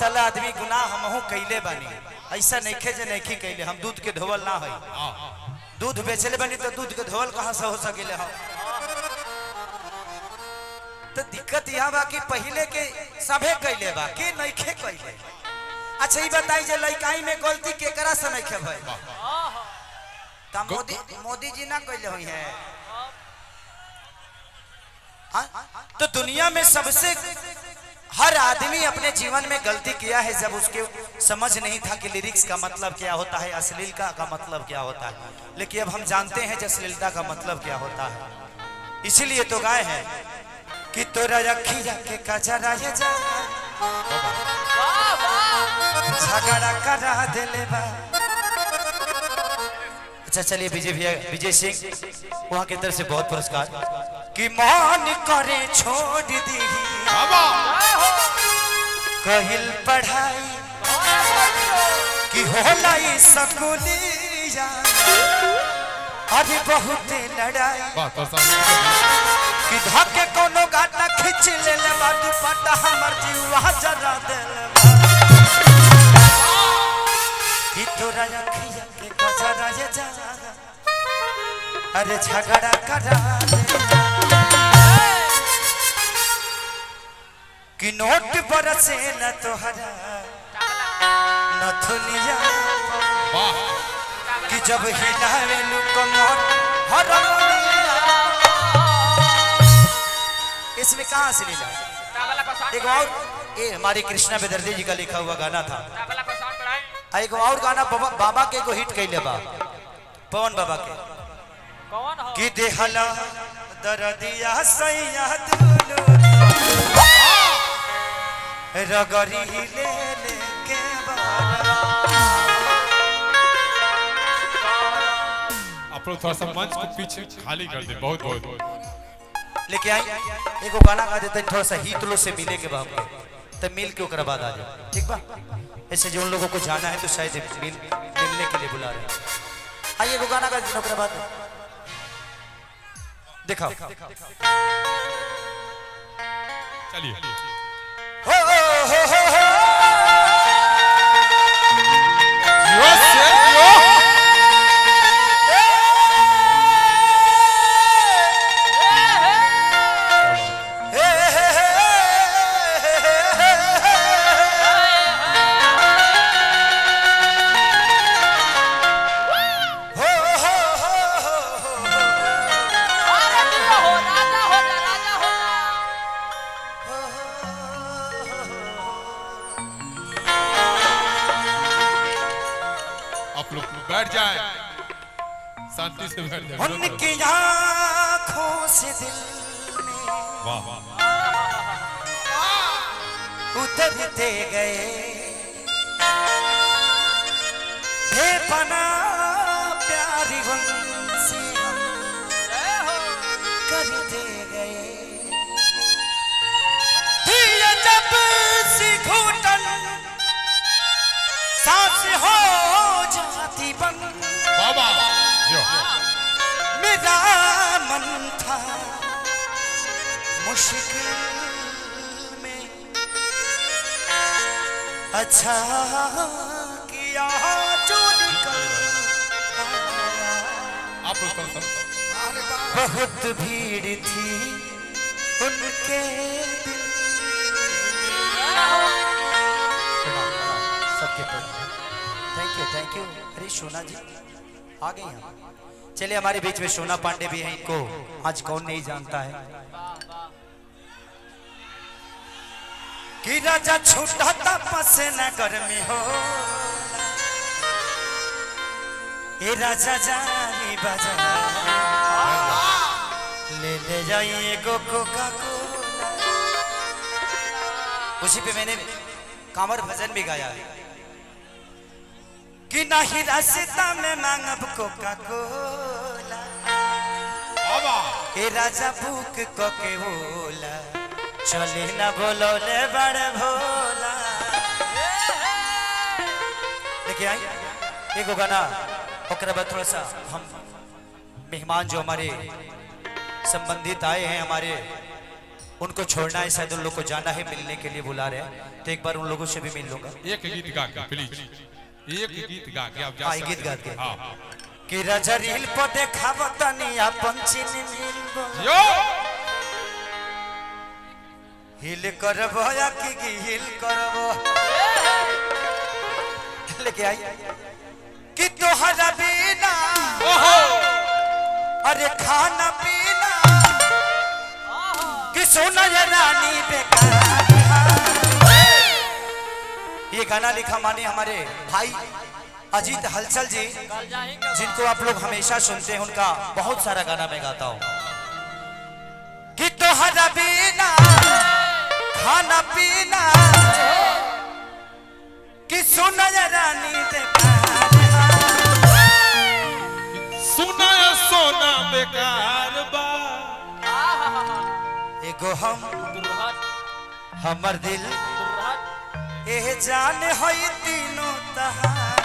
तला आदमी गुनाह हमहू कैले बानी, ऐसा नइखे जे नइखे कैले। हम दूध के धोवल ना है, दूध बेचले बानी तो दूध के धोवल कहां से हो सकेले हम। तो दिक्कत यहाँ बा कि पहले के सभे कैले बा के नइखे कैले। अच्छा ये बताई जे लइकाई में गलती केकरा से नइखे भइल? त मोदी जी ना कैले हुई है। हाँ? तो दुनिया में सबसे हर आदमी अपने जीवन में गलती किया है जब उसके समझ नहीं था कि लिरिक्स का मतलब क्या होता है, अश्लीलता का मतलब क्या होता है। लेकिन अब हम जानते हैं कि अश्लीलता का मतलब क्या होता है। इसीलिए तो गाए हैं कि तोरा रखी जाके कचरा ये जा झगड़ा करा देले बा। अच्छा चलिए विजय भैया, विजय सिंह वहां की तरफ से बहुत पुरस्कार। कि मान करे छोड़ दी कहिल पढ़ाई कि होला स्कूलिया अभी बहुत लड़ाई कि धके कोनो गाटा खींच ले ले बाटू पटा हमर जीवा जरा देले कि तोरा अखिया के कजरा ये जा अरे झगड़ा करा कि नोट बरसे न तोहरा नथुनिया कि जब हिलावे लुकमोट हरमोनिया। इसमें कहाँ से लीला? एक और ये हमारी कृष्णा बेदर्दी जी का लिखा हुआ गाना था। एक और गाना बाबा के को हिट कैले बा, पवन बाबा के कि देहला दरदिया सैया दुनु रगरी ले के आप लोग थोड़ा सा मंच को पीछे खाली कर दे, बहुत बहुत लेके आई। एगो गाना गा देते थोड़ा सा हित लो से मिले के बाद तो मिल के ओकरा बाद आ जाओ, ठीक बा? ऐसे जो उन लोगों को जाना है तो शायद मिलने के लिए बुला रहे हैं। आइए एगो गाना गा देते ओकरा बाद दिखाओ। चलिए हो हो हो हो बैठ जाए, शांति से बैठ जाए। उनकी आँखों से दिल में वाह वाह उतरते गए बेपना प्यारी उनसे हम करते गए। ये जब सी घुटन सांस हो जाती बंद बाबा जो मेरा मन था मुश्किल में अच्छा किया जो निकल आया। आप लोग बहुत भीड़ थी उनके दिल सबके पर। Thank you. अरे सोना जी आ गई हैं। चलिए हमारे बीच में सोना पांडे भी हैं, इनको आज कौन नहीं जानता है। कि राजा छूटा तपस नगर में हो ये राजा जानी बजा ले जाइए कोका कोला। उसी पे मैंने कांवर भजन भी गाया है कि नहीं रास्ता में मांगब कोका कोला ए राजा भूख को के बोला चले ना बोलो ले बड़े भोला। देखिए आई एगो गाना ओकरा बाद थोड़ा सा हम मेहमान जो हमारे संबंधित आए हैं, हमारे उनको छोड़ना है, शायद उन लोग को जाना है, मिलने के लिए बुला रहे हैं, तो एक बार उन लोगों से भी मिल लूंगा। एक गीत गा के प्लीज, एक गीत गा के आप जा सकते हैं। गीत गा के हाँ कि राजा रील पर देखावतनी अपन चिन्ह मिलबो यो हिल करबो या कि हिल करबो लेके आई कि तोहरा बिना अरे खाना पीना कि सोना ये रानी बेकार। ये गाना लिखा माने हमारे भाई अजीत हलचल जी, जिनको आप लोग हमेशा सुनते हैं, उनका बहुत सारा गाना मैं गाता हूँ। कि तोहरा बिना खाना पीना कि सोना ये रानी बेकार, सुना सोना बेकार बा। एगो हमर दिल ए जान होई तीनों तहार।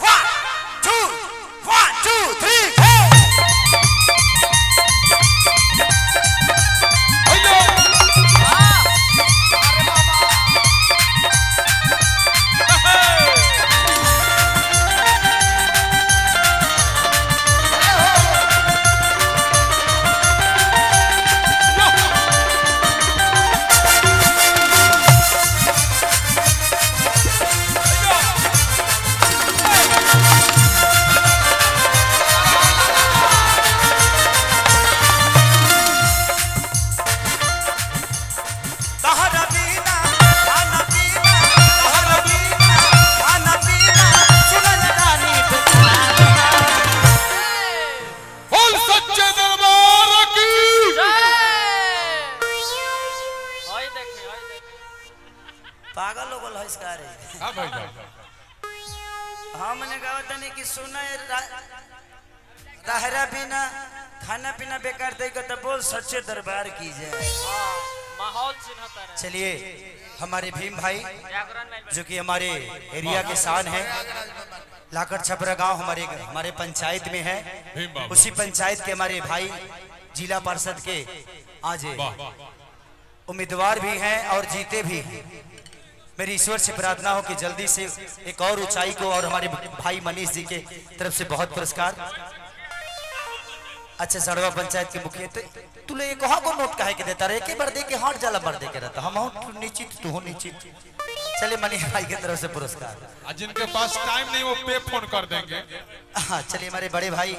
1 2 3 पागल हो गल इसका रे। हां भाई हमने गावत नहीं कि सुना रहरा बिना खाना पीना बेकार देगा तो बोल सच्चे दरबार की जाए। माहौल चिन्हता रहे। चलिए हमारे भीम भाई जो कि हमारे एरिया के शान है, लाकर छपरा गांव हमारे पंचायत में है, उसी पंचायत के हमारे भाई जिला पार्षद के आज उम्मीदवार भी हैं और जीते भी हैं। मेरी ईश्वर से प्रार्थना हो कि जल्दी से एक और ऊंचाई को, और हमारे भाई मनीष जी के तरफ से बहुत पुरस्कार। अच्छा सड़वा पंचायत के मुखिया तू ले कहा को नोट काहे के देता रहे, एक बार दे के हाथ जाला मार दे के रहता, हम निश्चित तू हो निश्चित। चलिए मनीष भाई की तरफ से पुरस्कार। जिनके पास टाइम नहीं वो पे फोन कर देंगे। हाँ चलिए हमारे बड़े भाई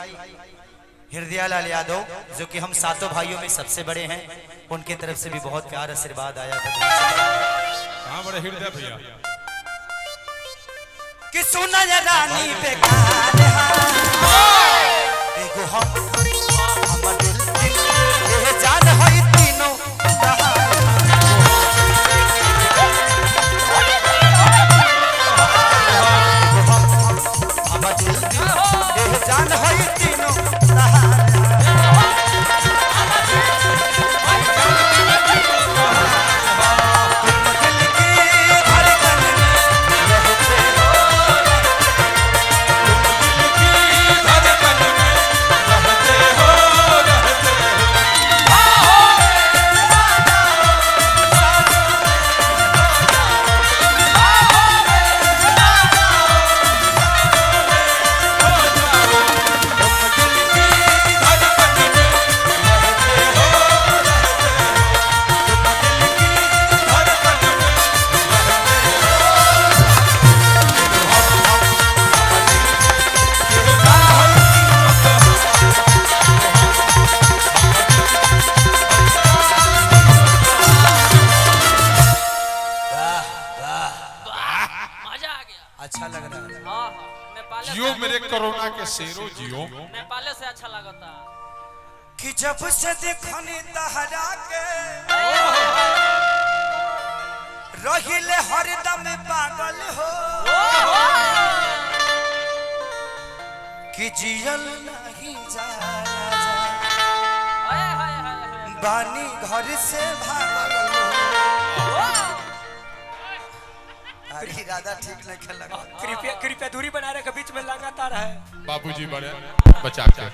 हृदयालाल यादव जो कि हम सातों भाइयों में सबसे बड़े हैं, उनके तरफ से भी बहुत प्यार आशीर्वाद आया था। हाँ बड़े हृदय भैया कि सुना ये रानी बेकार एगो हमर दिल ए जान होई तीनों हमर दिल ए जान होई तीनों अच्छा लग रहा है। हाँ नेपाल जियो मेरे कोरोना के शेरों जियो। नेपाल से अच्छा लगता कि जब से देखनी तहरा के रहिले हरदम पागल हो कि जियल नहीं जा बानी घर से भागल इरादा ठीक नहीं खेल लगा। कृपया दूरी बना रहे, बीच में लगातार है। बाबूजी बड़े बचा के